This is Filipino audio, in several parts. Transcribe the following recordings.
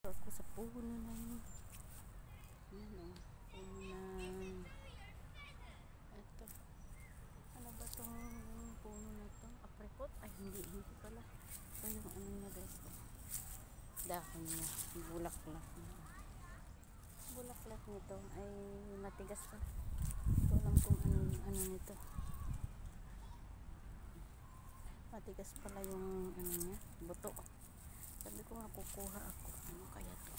Ako sa puno ng yan o, puno ng ito, ano ba itong puno na ito? Apricot? Ay hindi pala ito yung ano niya guys, dahon niya, bulaklak nito ay matigas pa. Ito alam kung ano nito, matigas pala yung ano niya, buto. Sabi ko nga kukuha ako, ano kaya to?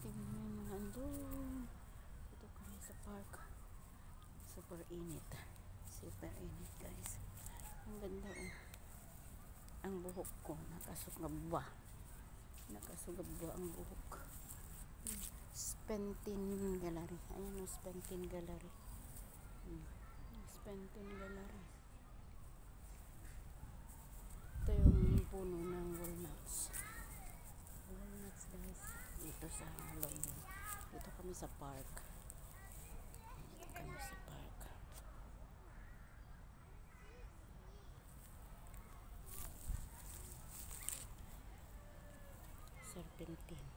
Tingnan mo yung mga andun. Ito kami sa park. Super init guys. Ang ganda oh. Ang buhok ko nakasugaba ang buhok. Spentin Gallery. Ayan o, Spentin Gallery. Spentin Gallery. Ito yung puno ng walnuts guys, dito sa lobby. Dito kami sa park. Serpentine.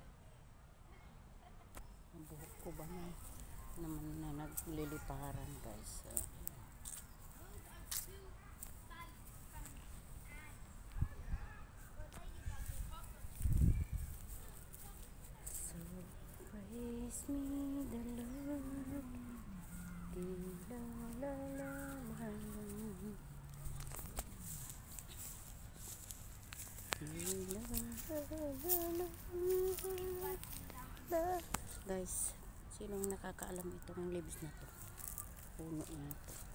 Ang buhok ko ba naman na nagliliparan guys. Praise me the Lord, guys, sinong nakakaalam itong leaves na to, puno na to?